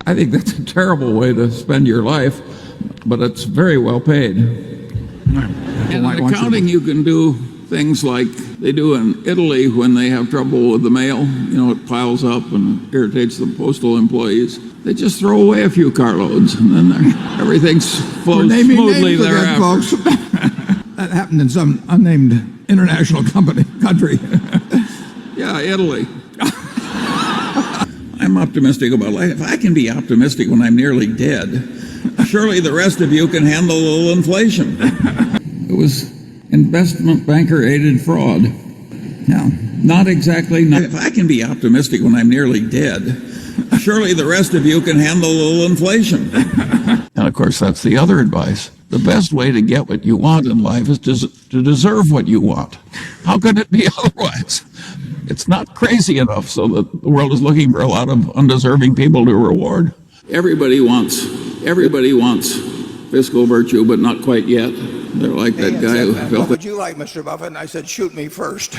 I think that's a terrible way to spend your life, but it's very well paid. And in accounting, you can do things like they do in Italy when they have trouble with the mail. You know, it piles up and irritates the postal employees. They just throw away a few carloads, and then everything flows smoothly thereafter. Folks. That happened in some unnamed international country. Yeah, Italy. I'm optimistic about life. If I can be optimistic when I'm nearly dead, surely the rest of you can handle a little inflation. It was investment banker aided fraud. Now, not exactly. If I can be optimistic when I'm nearly dead, surely the rest of you can handle a little inflation. And of course, that's the other advice. The best way to get what you want in life is to deserve what you want. How could it be otherwise? It's not crazy enough so that the world is looking for a lot of undeserving people to reward. Everybody wants fiscal virtue, but not quite yet. They're like that guy who felt what would you like, Mr. Buffett? And I said, shoot me first.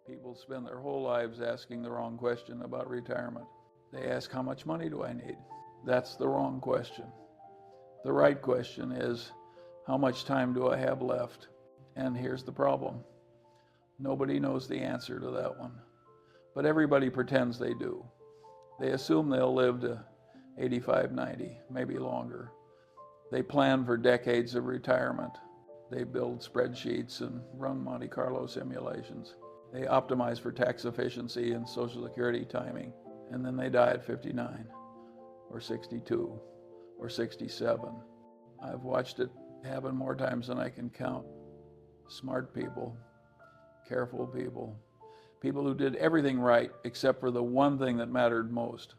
People spend their whole lives asking the wrong question about retirement. They ask, how much money do I need? That's the wrong question. The right question is, how much time do I have left? And here's the problem. Nobody knows the answer to that one. But everybody pretends they do. They assume they'll live to 85, 90, maybe longer. They plan for decades of retirement. They build spreadsheets and run Monte Carlo simulations. They optimize for tax efficiency and Social Security timing. And then they die at 59 or 62 or 67. I've watched it happen more times than I can count. Smart people, careful people, people who did everything right except for the one thing that mattered most.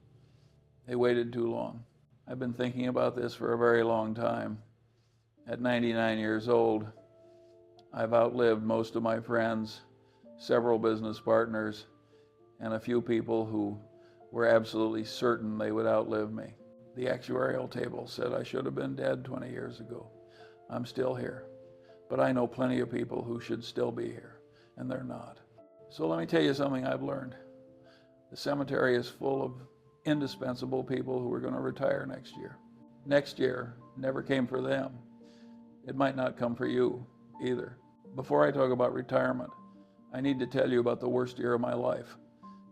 They waited too long. I've been thinking about this for a very long time. At 99 years old, I've outlived most of my friends, several business partners, and a few people who were absolutely certain they would outlive me. The actuarial table said I should have been dead 20 years ago. I'm still here, but I know plenty of people who should still be here, and they're not. So let me tell you something I've learned. The cemetery is full of indispensable people who are going to retire next year. Next year never came for them. It might not come for you either. Before I talk about retirement, I need to tell you about the worst year of my life,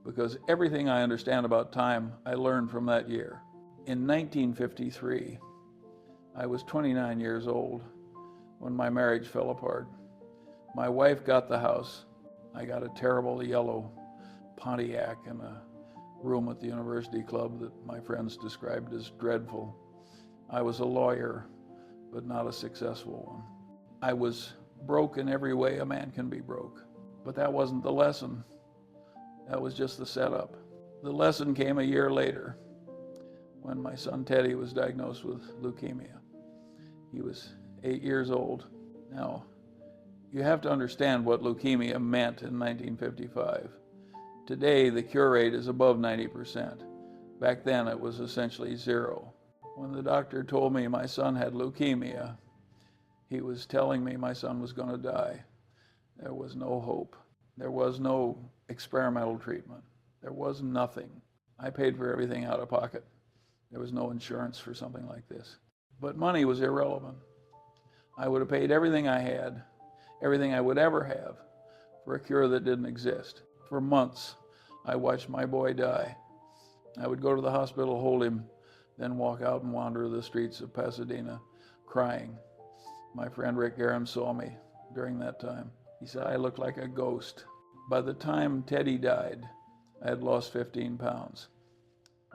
because everything I understand about time, I learned from that year. In 1953, I was 29 years old when my marriage fell apart. My wife got the house. I got a terrible yellow Pontiac in a room at the University Club that my friends described as dreadful. I was a lawyer, but not a successful one. I was broke in every way a man can be broke. But that wasn't the lesson. That was just the setup. The lesson came a year later when my son Teddy was diagnosed with leukemia. He was 8 years old. Now, you have to understand what leukemia meant in 1955. Today, the cure rate is above 90%. Back then, it was essentially zero. When the doctor told me my son had leukemia, he was telling me my son was going to die. There was no hope. There was no experimental treatment. There was nothing. I paid for everything out of pocket. There was no insurance for something like this. But money was irrelevant. I would have paid everything I had, everything I would ever have, for a cure that didn't exist. For months, I watched my boy die. I would go to the hospital, hold him, then walk out and wander the streets of Pasadena, crying. My friend Rick Garham saw me during that time. He said I looked like a ghost. By the time Teddy died, I had lost 15 pounds.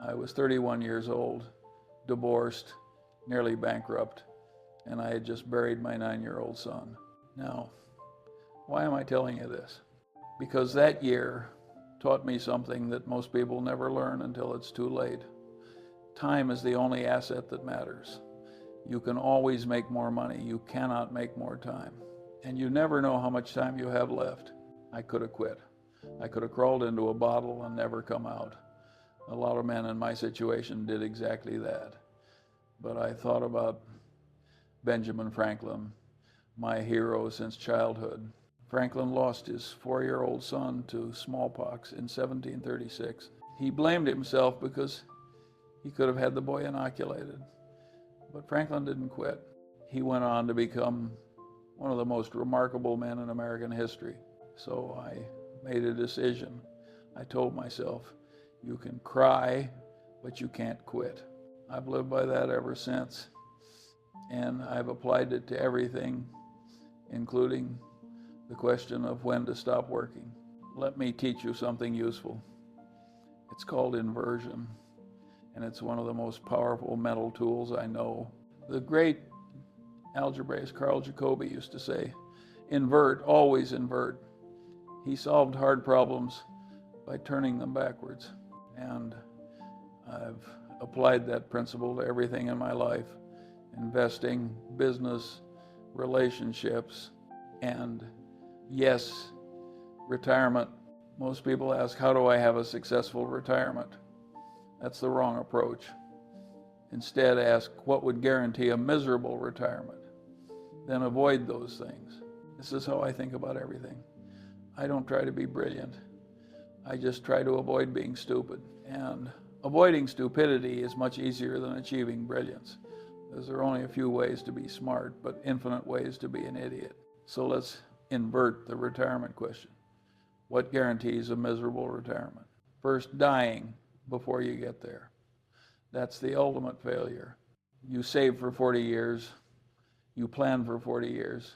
I was 31 years old, divorced, nearly bankrupt, and I had just buried my 9-year-old son. Now, why am I telling you this? Because that year taught me something that most people never learn until it's too late. Time is the only asset that matters. You can always make more money. You cannot make more time. And you never know how much time you have left. I could have quit. I could have crawled into a bottle and never come out. A lot of men in my situation did exactly that. But I thought about Benjamin Franklin, my hero since childhood. Franklin lost his 4-year-old son to smallpox in 1736. He blamed himself because he could have had the boy inoculated. But Franklin didn't quit. He went on to become one of the most remarkable men in American history. So I made a decision. I told myself, you can cry, but you can't quit. I've lived by that ever since. And I've applied it to everything, including the question of when to stop working. Let me teach you something useful. It's called inversion, and it's one of the most powerful mental tools I know. The great algebraist Carl Jacobi used to say, invert, always invert. He solved hard problems by turning them backwards. And I've applied that principle to everything in my life: investing, business, relationships, and yes, retirement. Most people ask, how do I have a successful retirement? That's the wrong approach. Instead, ask, what would guarantee a miserable retirement? Then avoid those things. This is how I think about everything. I don't try to be brilliant. I just try to avoid being stupid. And avoiding stupidity is much easier than achieving brilliance. There are only a few ways to be smart, but infinite ways to be an idiot. So let's invert the retirement question. What guarantees a miserable retirement? First, dying before you get there. That's the ultimate failure. You save for 40 years, you plan for 40 years,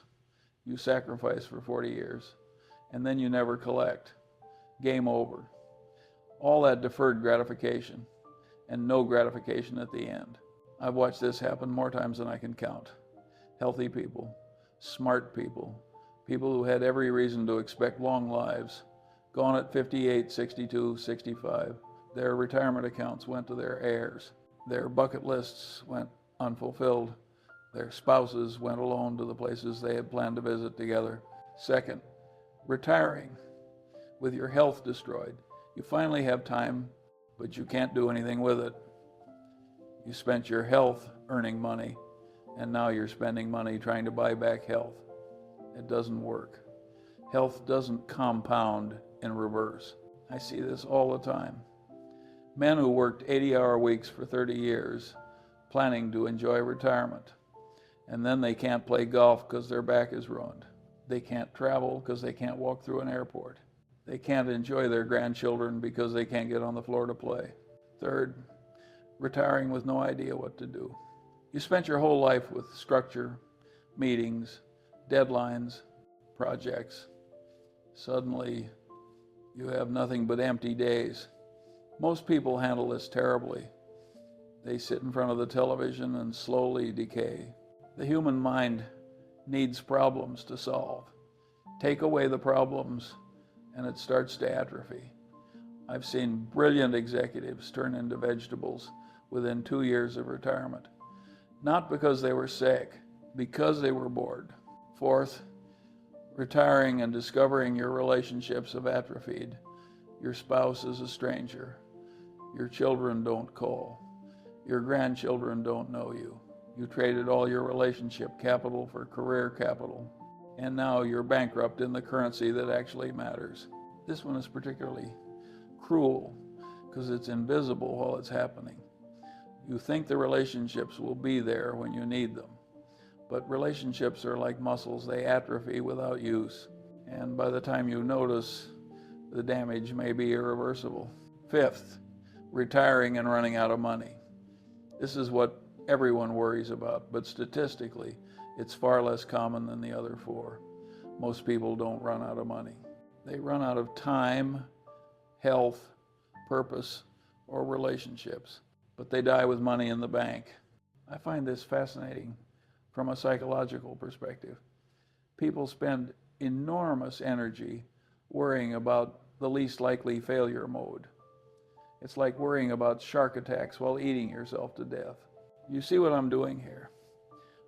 you sacrifice for 40 years, and then you never collect. Game over. All that deferred gratification and no gratification at the end. I've watched this happen more times than I can count. Healthy people, smart people, people who had every reason to expect long lives, gone at 58, 62, 65. Their retirement accounts went to their heirs. Their bucket lists went unfulfilled. Their spouses went alone to the places they had planned to visit together. Second, retiring with your health destroyed. You finally have time, but you can't do anything with it. You spent your health earning money, and now you're spending money trying to buy back health. It doesn't work. Health doesn't compound in reverse. I see this all the time. Men who worked 80-hour weeks for 30 years, planning to enjoy retirement, and then they can't play golf because their back is ruined. They can't travel because they can't walk through an airport. They can't enjoy their grandchildren because they can't get on the floor to play. Third, retiring with no idea what to do. You spent your whole life with structure, meetings, deadlines, projects. Suddenly, you have nothing but empty days. Most people handle this terribly. They sit in front of the television and slowly decay. The human mind needs problems to solve. Take away the problems, and it starts to atrophy. I've seen brilliant executives turn into vegetables within 2 years of retirement. Not because they were sick, because they were bored. Fourth, retiring and discovering your relationships have atrophied. Your spouse is a stranger. Your children don't call. Your grandchildren don't know you. You traded all your relationship capital for career capital, and now you're bankrupt in the currency that actually matters. This one is particularly cruel because it's invisible while it's happening. You think the relationships will be there when you need them, but relationships are like muscles. They atrophy without use, and by the time you notice, the damage may be irreversible. Fifth, retiring and running out of money. This is what everyone worries about, but statistically, it's far less common than the other four. Most people don't run out of money. They run out of time, health, purpose, or relationships, but they die with money in the bank. I find this fascinating from a psychological perspective. People spend enormous energy worrying about the least likely failure mode. It's like worrying about shark attacks while eating yourself to death. You see what I'm doing here?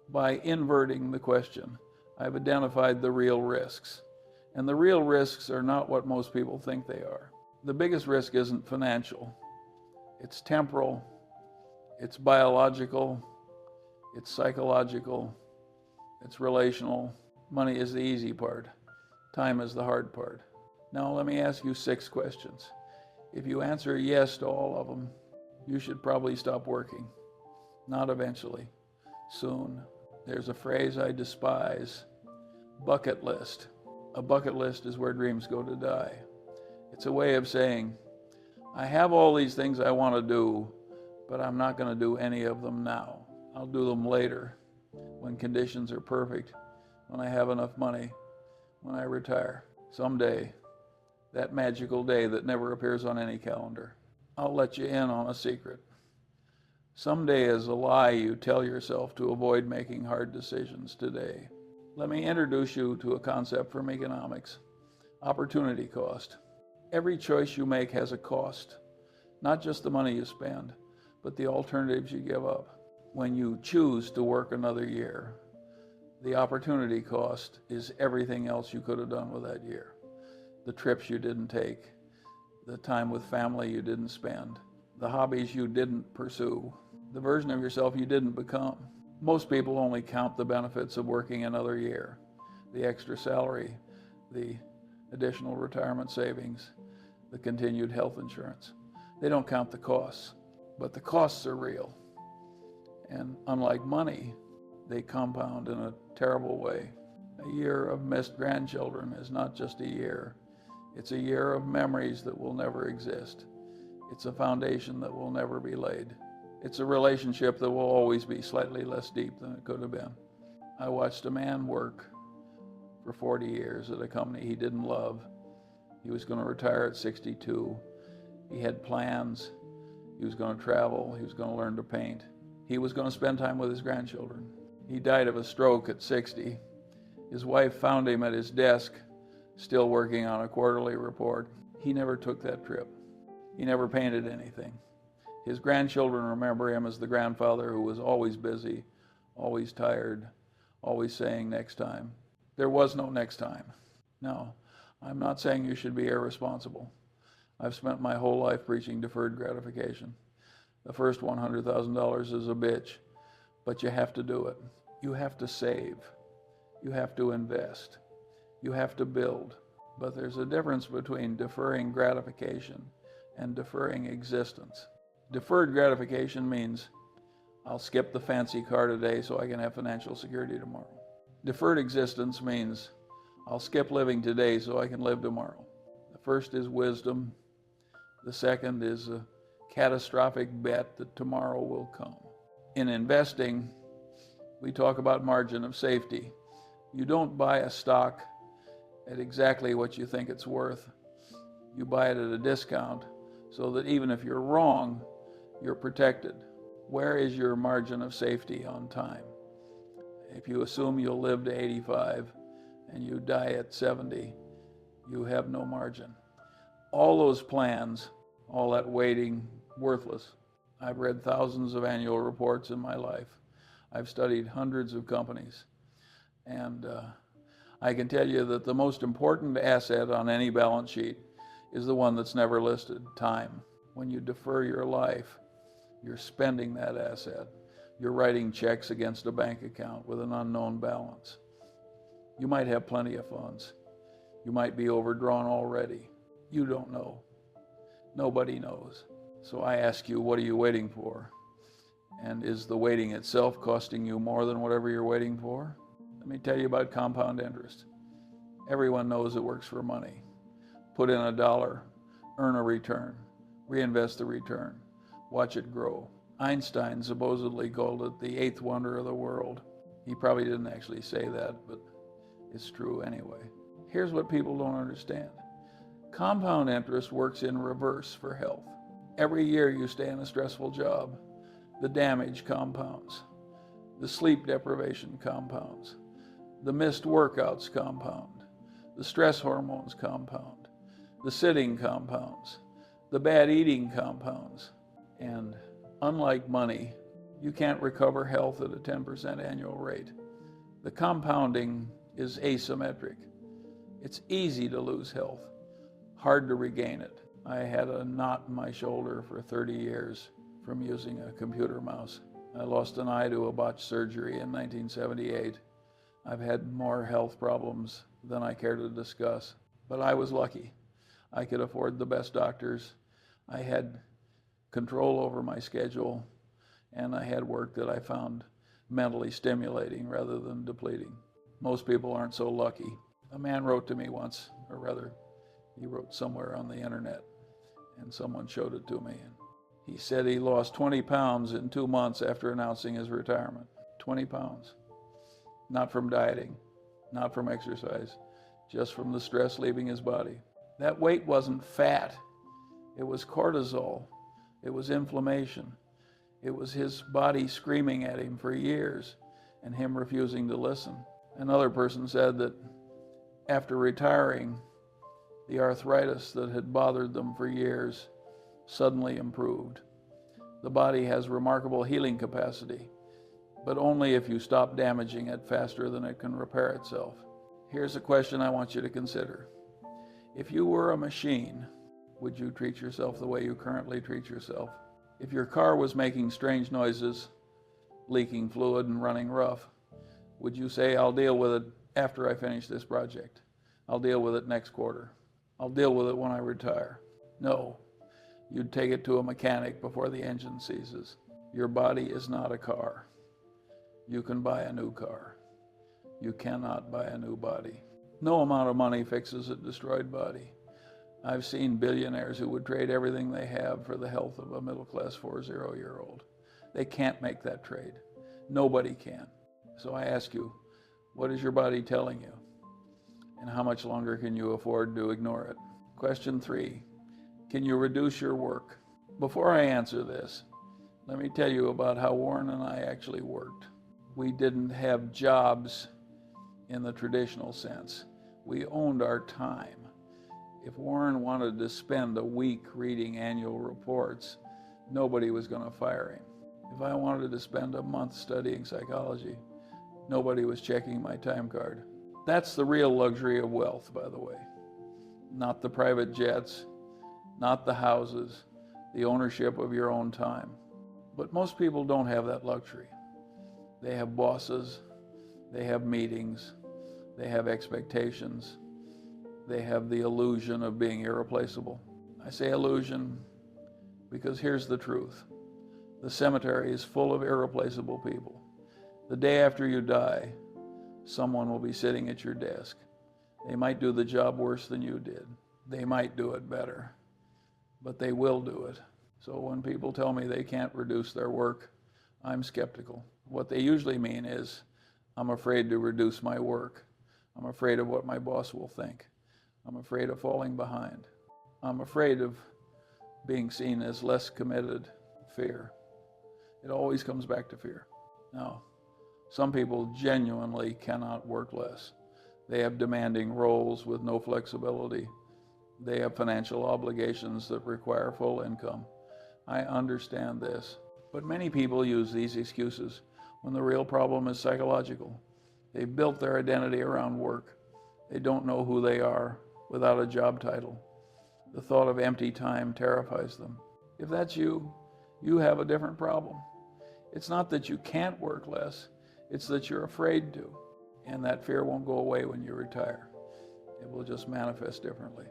By inverting the question, I've identified the real risks. And the real risks are not what most people think they are. The biggest risk isn't financial. It's temporal, it's biological, it's psychological, it's relational. Money is the easy part. Time is the hard part. Now let me ask you 6 questions. If you answer yes to all of them, you should probably stop working. Not eventually, soon. There's a phrase I despise, bucket list. A bucket list is where dreams go to die. It's a way of saying, I have all these things I want to do, but I'm not going to do any of them now. I'll do them later, when conditions are perfect, when I have enough money, when I retire. Someday, that magical day that never appears on any calendar. I'll let you in on a secret. Someday is a lie you tell yourself to avoid making hard decisions today. Let me introduce you to a concept from economics, opportunity cost. Every choice you make has a cost, not just the money you spend, but the alternatives you give up. When you choose to work another year, the opportunity cost is everything else you could have done with that year. The trips you didn't take, the time with family you didn't spend, the hobbies you didn't pursue, the version of yourself you didn't become. Most people only count the benefits of working another year, the extra salary, the additional retirement savings, the continued health insurance. They don't count the costs, but the costs are real. And unlike money, they compound in a terrible way. A year of missed grandchildren is not just a year. It's a year of memories that will never exist. It's a foundation that will never be laid. It's a relationship that will always be slightly less deep than it could have been. I watched a man work for 40 years at a company he didn't love. He was going to retire at 62. He had plans. He was going to travel. He was going to learn to paint. He was going to spend time with his grandchildren. He died of a stroke at 60. His wife found him at his desk, still working on a quarterly report. He never took that trip. He never painted anything. His grandchildren remember him as the grandfather who was always busy, always tired, always saying next time. There was no next time. No, I'm not saying you should be irresponsible. I've spent my whole life preaching deferred gratification. The first $100,000 is a bitch, but you have to do it. You have to save. You have to invest. You have to build. But there's a difference between deferring gratification and deferring existence. Deferred gratification means I'll skip the fancy car today so I can have financial security tomorrow. Deferred existence means I'll skip living today so I can live tomorrow. The first is wisdom. The second is a catastrophic bet that tomorrow will come. In investing, we talk about margin of safety. You don't buy a stock at exactly what you think it's worth. You buy it at a discount so that even if you're wrong, you're protected. Where is your margin of safety on time? If you assume you'll live to 85 and you die at 70, you have no margin. All those plans, all that waiting, worthless. I've read thousands of annual reports in my life. I've studied hundreds of companies. And I can tell you that the most important asset on any balance sheet is the one that's never listed, time. When you defer your life, you're spending that asset. You're writing checks against a bank account with an unknown balance. You might have plenty of funds. You might be overdrawn already. You don't know. Nobody knows. So I ask you, what are you waiting for? And is the waiting itself costing you more than whatever you're waiting for? Let me tell you about compound interest. Everyone knows it works for money. Put in $1, earn a return, reinvest the return, watch it grow. Einstein supposedly called it the 8th wonder of the world. He probably didn't actually say that, but it's true anyway. Here's what people don't understand. Compound interest works in reverse for health. Every year you stay in a stressful job, the damage compounds. The sleep deprivation compounds. The missed workouts compound. The stress hormones compound. The sitting compounds. The bad eating compounds. And unlike money, you can't recover health at a 10% annual rate. The compounding is asymmetric. It's easy to lose health, hard to regain it. I had a knot in my shoulder for 30 years from using a computer mouse. I lost an eye to a botched surgery in 1978. I've had more health problems than I care to discuss, but I was lucky. I could afford the best doctors. I had control over my schedule, and I had work that I found mentally stimulating rather than depleting. Most people aren't so lucky. A man wrote to me once, or rather, he wrote somewhere on the internet, and someone showed it to me. And he said he lost 20 pounds in 2 months after announcing his retirement. 20 pounds. Not from dieting, not from exercise, just from the stress leaving his body. That weight wasn't fat. It was cortisol. It was inflammation. It was his body screaming at him for years and him refusing to listen. Another person said that after retiring, the arthritis that had bothered them for years suddenly improved. The body has remarkable healing capacity, but only if you stop damaging it faster than it can repair itself. Here's a question I want you to consider. If you were a machine, would you treat yourself the way you currently treat yourself? If your car was making strange noises, leaking fluid and running rough, would you say, I'll deal with it after I finish this project? I'll deal with it next quarter. I'll deal with it when I retire. No, you'd take it to a mechanic before the engine seizes. Your body is not a car. You can buy a new car. You cannot buy a new body. No amount of money fixes a destroyed body. I've seen billionaires who would trade everything they have for the health of a middle-class 40-year-old. They can't make that trade. Nobody can. So I ask you, what is your body telling you? And how much longer can you afford to ignore it? Question 3, can you reduce your work? Before I answer this, let me tell you about how Warren and I actually worked. We didn't have jobs in the traditional sense. We owned our time. If Warren wanted to spend a week reading annual reports, nobody was going to fire him. If I wanted to spend a month studying psychology, nobody was checking my time card. That's the real luxury of wealth, by the way. Not the private jets, not the houses, the ownership of your own time. But most people don't have that luxury. They have bosses, they have meetings, they have expectations, they have the illusion of being irreplaceable. I say illusion because here's the truth. The cemetery is full of irreplaceable people. The day after you die, someone will be sitting at your desk. They might do the job worse than you did. They might do it better, but they will do it. So when people tell me they can't reduce their work, I'm skeptical. What they usually mean is, I'm afraid to reduce my work. I'm afraid of what my boss will think. I'm afraid of falling behind. I'm afraid of being seen as less committed. Fear. It always comes back to fear. Now, some people genuinely cannot work less. They have demanding roles with no flexibility. They have financial obligations that require full income. I understand this. But many people use these excuses when the real problem is psychological. They've built their identity around work. They don't know who they are without a job title. The thought of empty time terrifies them. If that's you, you have a different problem. It's not that you can't work less, it's that you're afraid to. And that fear won't go away when you retire. It will just manifest differently.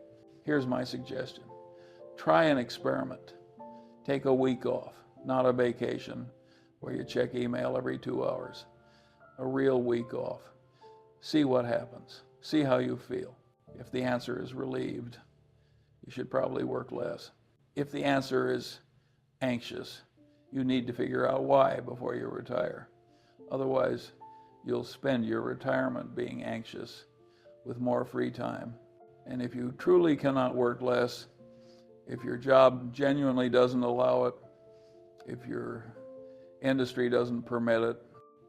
Here's my suggestion. Try an experiment. Take a week off, not a vacation where you check email every 2 hours. A real week off. See what happens. See how you feel. If the answer is relieved, you should probably work less. If the answer is anxious, you need to figure out why before you retire. Otherwise, you'll spend your retirement being anxious with more free time. And if you truly cannot work less, if your job genuinely doesn't allow it, if your industry doesn't permit it,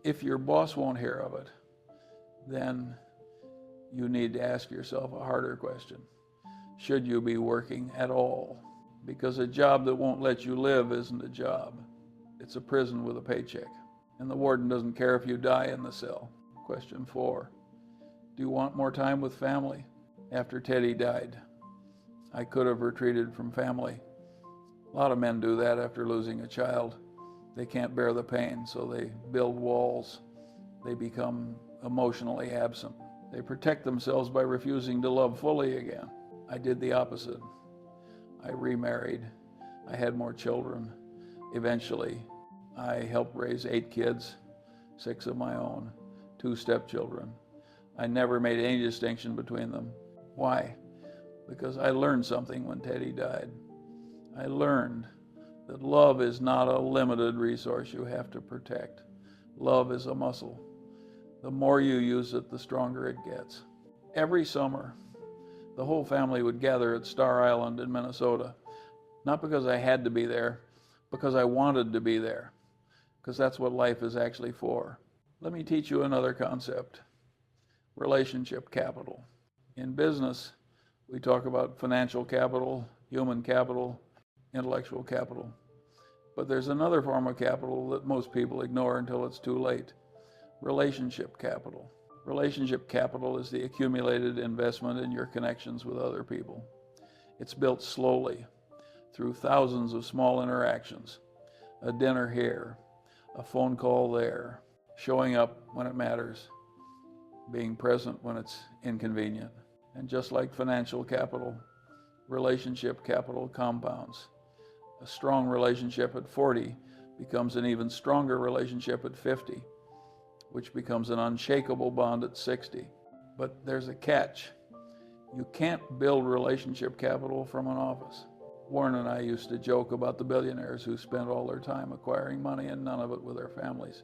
if your boss won't hear of it, then you need to ask yourself a harder question. Should you be working at all? Because a job that won't let you live isn't a job. It's a prison with a paycheck. And the warden doesn't care if you die in the cell. Question 4. Do you want more time with family? After Teddy died, I could have retreated from family. A lot of men do that after losing a child. They can't bear the pain, so they build walls. They become emotionally absent. They protect themselves by refusing to love fully again. I did the opposite. I remarried. I had more children. Eventually, I helped raise 8 kids, 6 of my own, 2 stepchildren. I never made any distinction between them. Why? Because I learned something when Teddy died. I learned that love is not a limited resource you have to protect. Love is a muscle. The more you use it, the stronger it gets. Every summer, the whole family would gather at Star Island in Minnesota, not because I had to be there, because I wanted to be there, because that's what life is actually for. Let me teach you another concept: relationship capital. In business, we talk about financial capital, human capital, intellectual capital. But there's another form of capital that most people ignore until it's too late: relationship capital. Relationship capital is the accumulated investment in your connections with other people. It's built slowly through thousands of small interactions: a dinner here, a phone call there, showing up when it matters, being present when it's inconvenient. And just like financial capital, relationship capital compounds. A strong relationship at 40 becomes an even stronger relationship at 50, which becomes an unshakable bond at 60. But there's a catch. You can't build relationship capital from an office. Warren and I used to joke about the billionaires who spent all their time acquiring money and none of it with their families.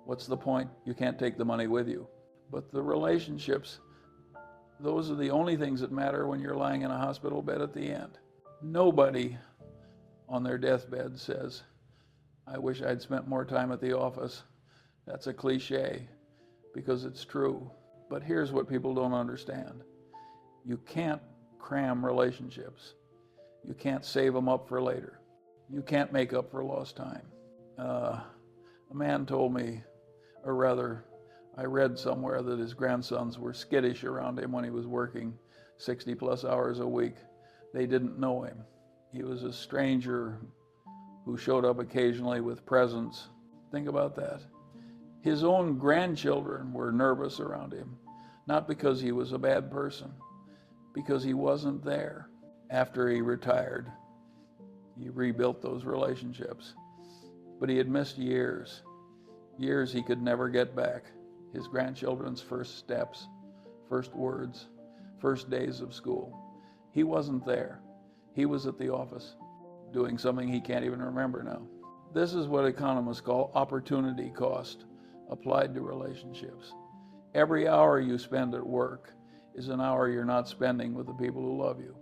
What's the point? You can't take the money with you. But the relationships, those are the only things that matter when you're lying in a hospital bed at the end. Nobody on their deathbed says, "I wish I'd spent more time at the office." That's a cliche, because it's true. But here's what people don't understand. You can't cram relationships. You can't save them up for later. You can't make up for lost time. A man told me, or rather, I read somewhere that his grandsons were skittish around him when he was working 60 plus hours a week. They didn't know him. He was a stranger who showed up occasionally with presents. Think about that. His own grandchildren were nervous around him, not because he was a bad person, because he wasn't there. After he retired, he rebuilt those relationships. But he had missed years he could never get back. His grandchildren's first steps, first words, first days of school. He wasn't there. He was at the office doing something he can't even remember now. This is what economists call opportunity cost applied to relationships. Every hour you spend at work is an hour you're not spending with the people who love you.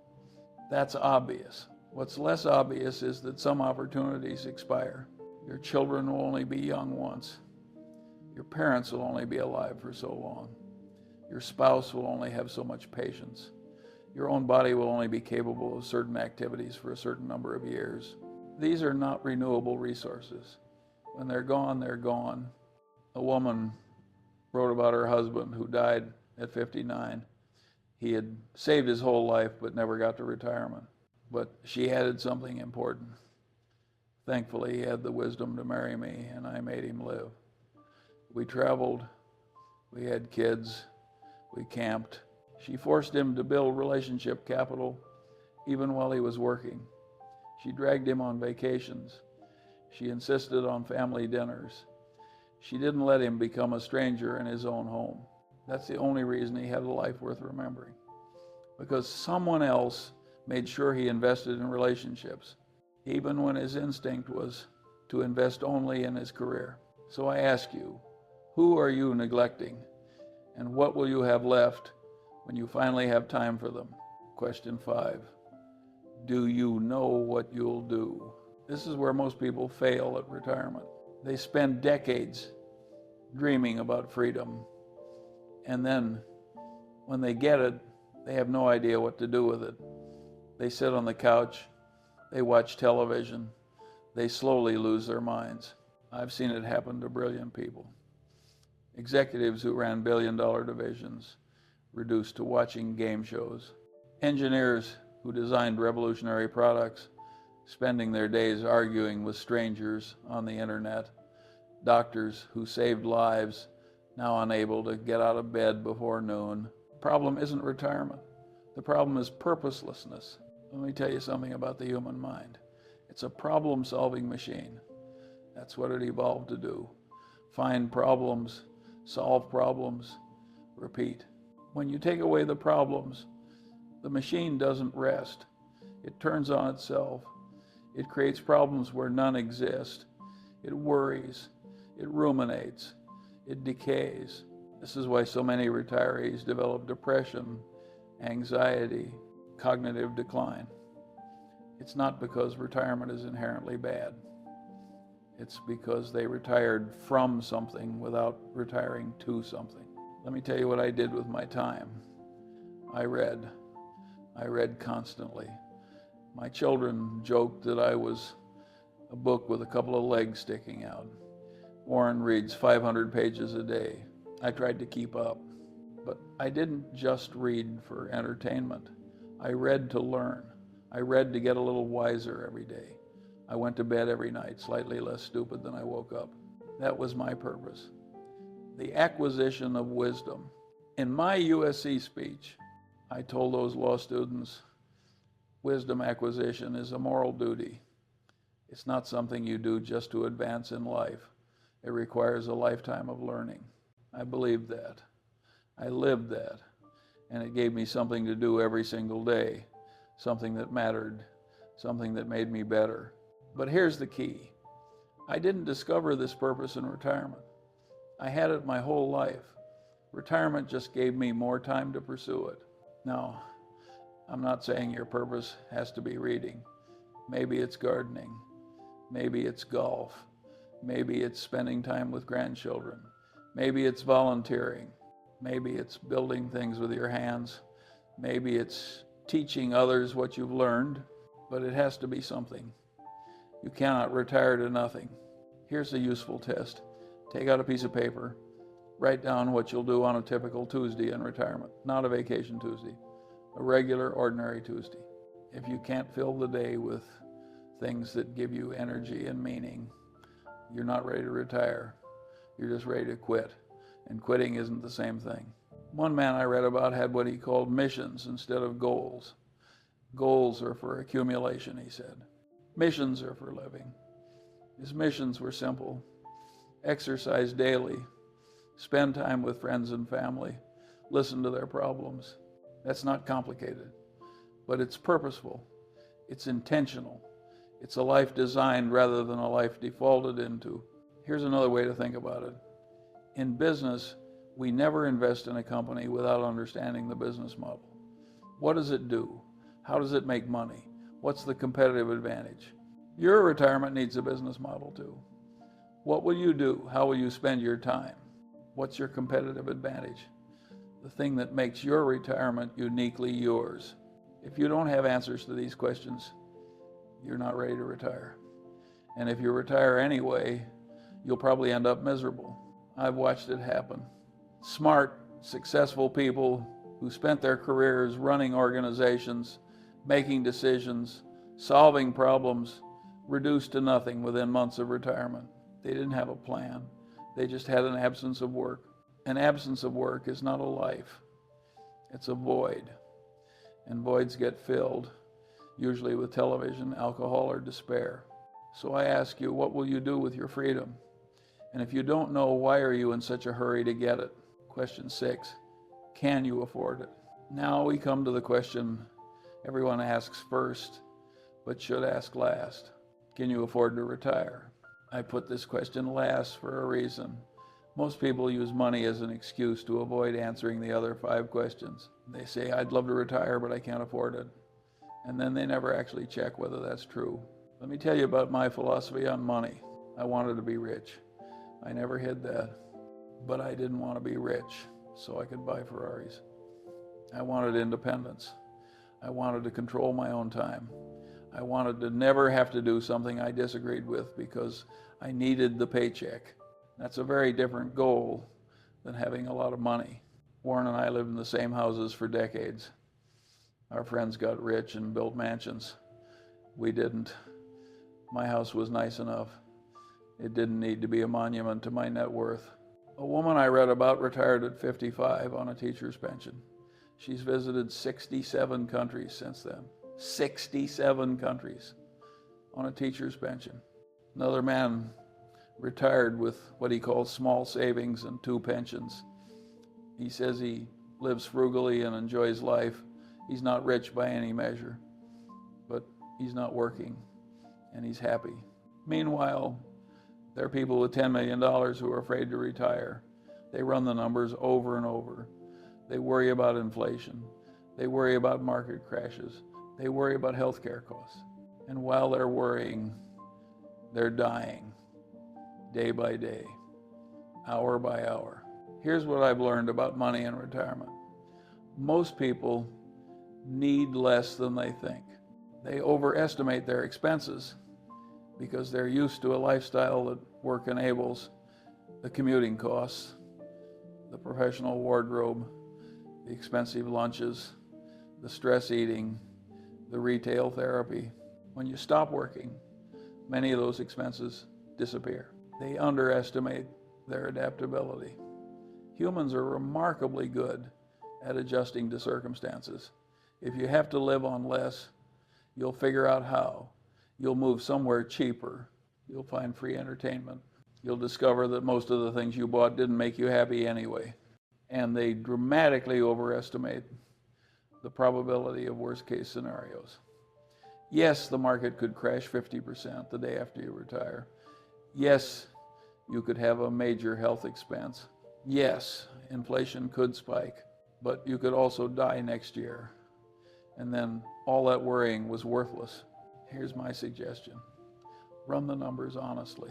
That's obvious. What's less obvious is that some opportunities expire. Your children will only be young once. Your parents will only be alive for so long. Your spouse will only have so much patience. Your own body will only be capable of certain activities for a certain number of years. These are not renewable resources. When they're gone, they're gone. A woman wrote about her husband who died at 59. He had saved his whole life but never got to retirement. But she added something important. Thankfully, he had the wisdom to marry me, and I made him live. We traveled, we had kids, we camped. She forced him to build relationship capital even while he was working. She dragged him on vacations. She insisted on family dinners. She didn't let him become a stranger in his own home. That's the only reason he had a life worth remembering. Because someone else made sure he invested in relationships, even when his instinct was to invest only in his career. So I ask you, who are you neglecting? And what will you have left when you finally have time for them? Question 5. Do you know what you'll do? This is where most people fail at retirement. They spend decades dreaming about freedom. And then when they get it, they have no idea what to do with it. They sit on the couch, they watch television, they slowly lose their minds. I've seen it happen to brilliant people. Executives who ran billion-dollar divisions reduced to watching game shows. Engineers who designed revolutionary products spending their days arguing with strangers on the internet. Doctors who saved lives now unable to get out of bed before noon. The problem isn't retirement. The problem is purposelessness. Let me tell you something about the human mind. It's a problem-solving machine. That's what it evolved to do. Find problems, solve problems, repeat. When you take away the problems, the machine doesn't rest. It turns on itself. It creates problems where none exist. It worries. It ruminates. It decays. This is why so many retirees develop depression, anxiety, cognitive decline. It's not because retirement is inherently bad. It's because they retired from something without retiring to something. Let me tell you what I did with my time. I read. I read constantly. My children joked that I was a book with a couple of legs sticking out. Warren reads 500 pages a day. I tried to keep up. But I didn't just read for entertainment. I read to learn. I read to get a little wiser every day. I went to bed every night slightly less stupid than I woke up. That was my purpose. The acquisition of wisdom. In my USC speech, I told those law students, wisdom acquisition is a moral duty. It's not something you do just to advance in life. It requires a lifetime of learning. I believed that. I lived that. And it gave me something to do every single day, something that mattered, something that made me better. But here's the key. I didn't discover this purpose in retirement. I had it my whole life. Retirement just gave me more time to pursue it. Now, I'm not saying your purpose has to be reading. Maybe it's gardening. Maybe it's golf. Maybe it's spending time with grandchildren. Maybe it's volunteering. Maybe it's building things with your hands. Maybe it's teaching others what you've learned, but it has to be something. You cannot retire to nothing. Here's a useful test. Take out a piece of paper. Write down what you'll do on a typical Tuesday in retirement, not a vacation Tuesday, a regular, ordinary Tuesday. If you can't fill the day with things that give you energy and meaning, you're not ready to retire. You're just ready to quit. And quitting isn't the same thing. One man I read about had what he called missions instead of goals. Goals are for accumulation, he said. Missions are for living. His missions were simple. Exercise daily. Spend time with friends and family. Listen to their problems. That's not complicated, but it's purposeful. It's intentional. It's a life designed rather than a life defaulted into. Here's another way to think about it. In business, we never invest in a company without understanding the business model. What does it do? How does it make money? What's the competitive advantage? Your retirement needs a business model too. What will you do? How will you spend your time? What's your competitive advantage? The thing that makes your retirement uniquely yours. If you don't have answers to these questions, you're not ready to retire. And if you retire anyway, you'll probably end up miserable. I've watched it happen. Smart, successful people who spent their careers running organizations, making decisions, solving problems, reduced to nothing within months of retirement. They didn't have a plan. They just had an absence of work. An absence of work is not a life. It's a void. And voids get filled, usually with television, alcohol, or despair. So I ask you, what will you do with your freedom? And if you don't know, why are you in such a hurry to get it? Question 6, can you afford it? Now we come to the question everyone asks first, but should ask last. Can you afford to retire? I put this question last for a reason. Most people use money as an excuse to avoid answering the other 5 questions. They say, I'd love to retire, but I can't afford it. And then they never actually check whether that's true. Let me tell you about my philosophy on money. I wanted to be rich. I never hid that. But I didn't want to be rich so I could buy Ferraris. I wanted independence. I wanted to control my own time. I wanted to never have to do something I disagreed with because I needed the paycheck. That's a very different goal than having a lot of money. Warren and I lived in the same houses for decades. Our friends got rich and built mansions. We didn't. My house was nice enough. It didn't need to be a monument to my net worth. A woman I read about retired at 55 on a teacher's pension. She's visited 67 countries since then. 67 countries on a teacher's pension. Another man retired with what he calls small savings and 2 pensions. He says he lives frugally and enjoys life. He's not rich by any measure, but he's not working and he's happy. Meanwhile, there are people with $10 million who are afraid to retire. They run the numbers over and over. They worry about inflation. They worry about market crashes. They worry about healthcare costs. And while they're worrying, they're dying day by day, hour by hour. Here's what I've learned about money and retirement. Most people need less than they think. They overestimate their expenses because they're used to a lifestyle that work enables: the commuting costs, the professional wardrobe, the expensive lunches, the stress eating, the retail therapy. When you stop working, many of those expenses disappear. They underestimate their adaptability. Humans are remarkably good at adjusting to circumstances. If you have to live on less, you'll figure out how. You'll move somewhere cheaper. You'll find free entertainment. You'll discover that most of the things you bought didn't make you happy anyway. And they dramatically overestimate the probability of worst-case scenarios. Yes, the market could crash 50% the day after you retire. Yes, you could have a major health expense. Yes, inflation could spike, but you could also die next year. And then all that worrying was worthless. Here's my suggestion. Run the numbers honestly,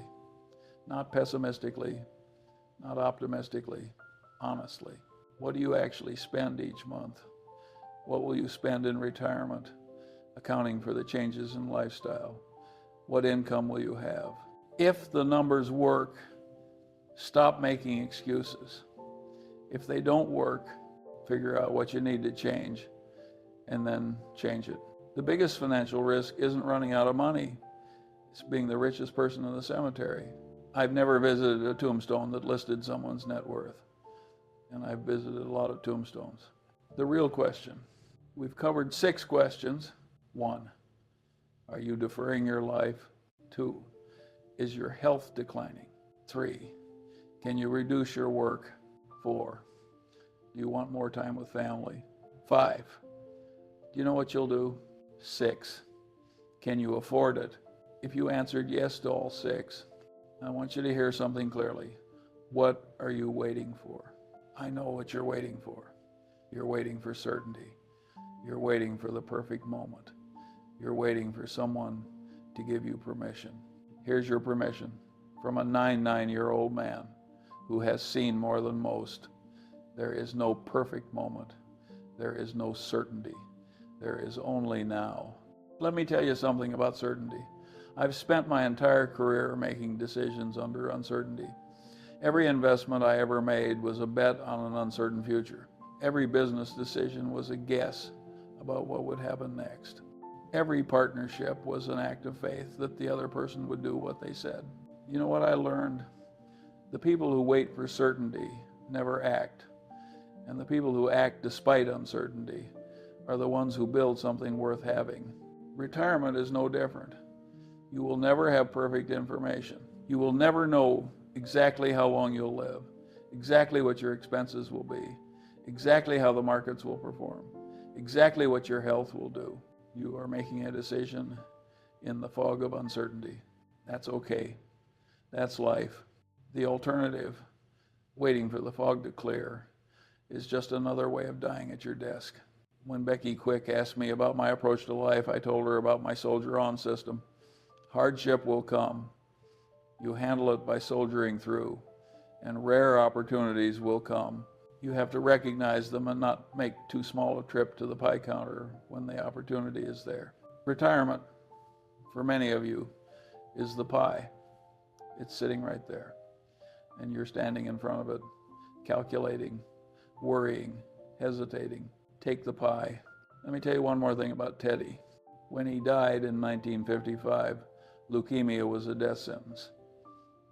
not pessimistically, not optimistically, honestly. What do you actually spend each month? What will you spend in retirement, accounting for the changes in lifestyle? What income will you have? If the numbers work, stop making excuses. If they don't work, figure out what you need to change and then change it. The biggest financial risk isn't running out of money. It's being the richest person in the cemetery. I've never visited a tombstone that listed someone's net worth, and I've visited a lot of tombstones. The real question, we've covered 6 questions. 1, are you deferring your life? 2, is your health declining? 3, can you reduce your work? 4, do you want more time with family? 5, do you know what you'll do? 6, can you afford it? If you answered yes to all 6, I want you to hear something clearly. What are you waiting for? I know what you're waiting for. You're waiting for certainty. You're waiting for the perfect moment. You're waiting for someone to give you permission. Here's your permission from a 99-year-old man who has seen more than most. There is no perfect moment. There is no certainty. There is only now. Let me tell you something about certainty. I've spent my entire career making decisions under uncertainty. Every investment I ever made was a bet on an uncertain future. Every business decision was a guess about what would happen next. Every partnership was an act of faith that the other person would do what they said. You know what I learned? The people who wait for certainty never act. And the people who act despite uncertainty are the ones who build something worth having. Retirement is no different. You will never have perfect information. You will never know exactly how long you'll live, exactly what your expenses will be, exactly how the markets will perform, exactly what your health will do. You are making a decision in the fog of uncertainty. That's okay. That's life. The alternative, waiting for the fog to clear, is just another way of dying at your desk. When Becky Quick asked me about my approach to life, I told her about my Soldier On system. Hardship will come. You handle it by soldiering through, and rare opportunities will come. You have to recognize them and not make too small a trip to the pie counter when the opportunity is there. Retirement, for many of you, is the pie. It's sitting right there, and you're standing in front of it, calculating, worrying, hesitating. Take the pie. Let me tell you one more thing about Teddy. When he died in 1955, leukemia was a death sentence.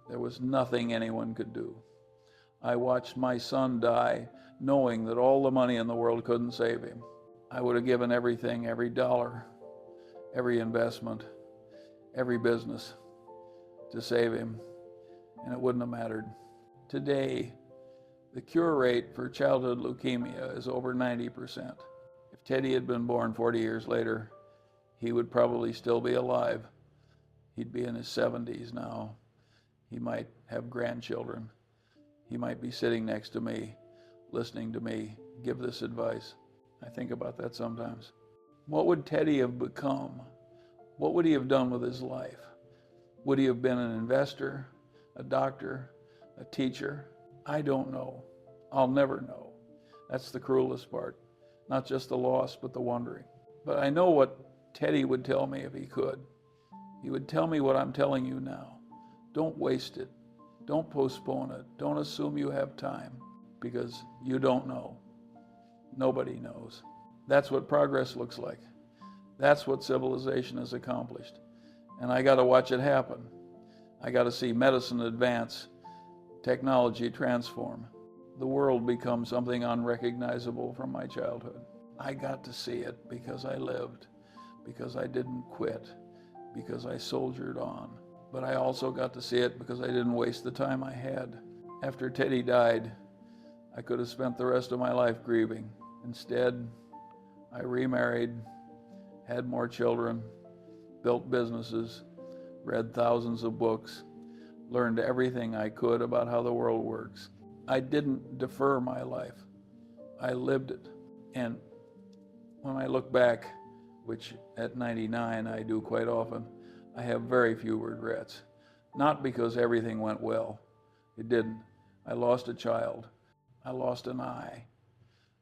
There was nothing anyone could do. I watched my son die knowing that all the money in the world couldn't save him. I would have given everything, every dollar, every investment, every business to save him, and it wouldn't have mattered. Today, the cure rate for childhood leukemia is over 90%. If Teddy had been born 40 years later, he would probably still be alive. He'd be in his 70s now. He might have grandchildren. He might be sitting next to me, listening to me give this advice. I think about that sometimes. What would Teddy have become? What would he have done with his life? Would he have been an investor, a doctor, a teacher? I don't know. I'll never know. That's the cruelest part. Not just the loss, but the wondering. But I know what Teddy would tell me if he could. He would tell me what I'm telling you now. Don't waste it. Don't postpone it. Don't assume you have time, because you don't know. Nobody knows. That's what progress looks like. That's what civilization has accomplished. And I got to watch it happen. I got to see medicine advance, technology transform, the world become something unrecognizable from my childhood. I got to see it because I lived, because I didn't quit, because I soldiered on. But I also got to see it because I didn't waste the time I had. After Teddy died, I could have spent the rest of my life grieving. Instead, I remarried, had more children, built businesses, read thousands of books, learned everything I could about how the world works. I didn't defer my life. I lived it. And when I look back, which at 99 I do quite often, I have very few regrets. Not because everything went well. It didn't. I lost a child. I lost an eye.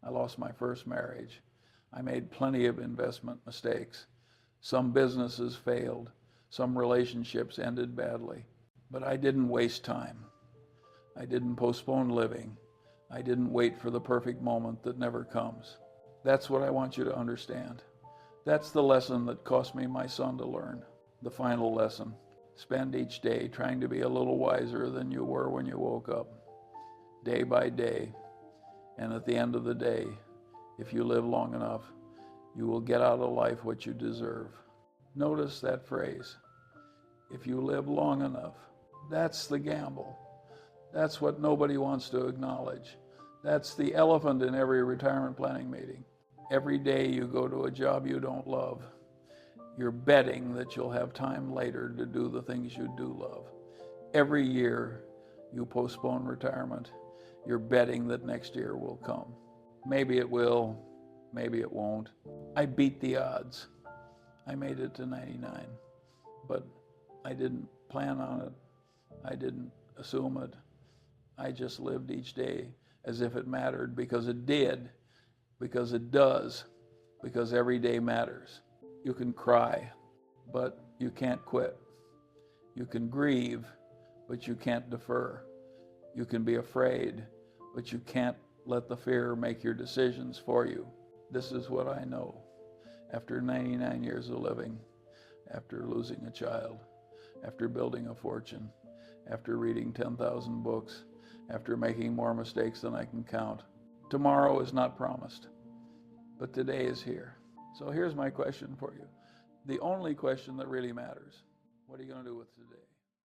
I lost my first marriage. I made plenty of investment mistakes. Some businesses failed. Some relationships ended badly. But I didn't waste time. I didn't postpone living. I didn't wait for the perfect moment that never comes. That's what I want you to understand. That's the lesson that cost me my son to learn. The final lesson. Spend each day trying to be a little wiser than you were when you woke up. Day by day. And at the end of the day, if you live long enough, you will get out of life what you deserve. Notice that phrase. If you live long enough. That's the gamble. That's what nobody wants to acknowledge. That's the elephant in every retirement planning meeting. Every day you go to a job you don't love, you're betting that you'll have time later to do the things you do love. Every year you postpone retirement, you're betting that next year will come. Maybe it will, maybe it won't. I beat the odds. I made it to 99, but I didn't plan on it. I didn't assume it. I just lived each day as if it mattered, because it did, because it does, because every day matters. You can cry, but you can't quit. You can grieve, but you can't defer. You can be afraid, but you can't let the fear make your decisions for you. This is what I know after 99 years of living, after losing a child, after building a fortune, after reading 10,000 books, after making more mistakes than I can count. Tomorrow is not promised, but today is here. So here's my question for you. The only question that really matters. What are you going to do with today?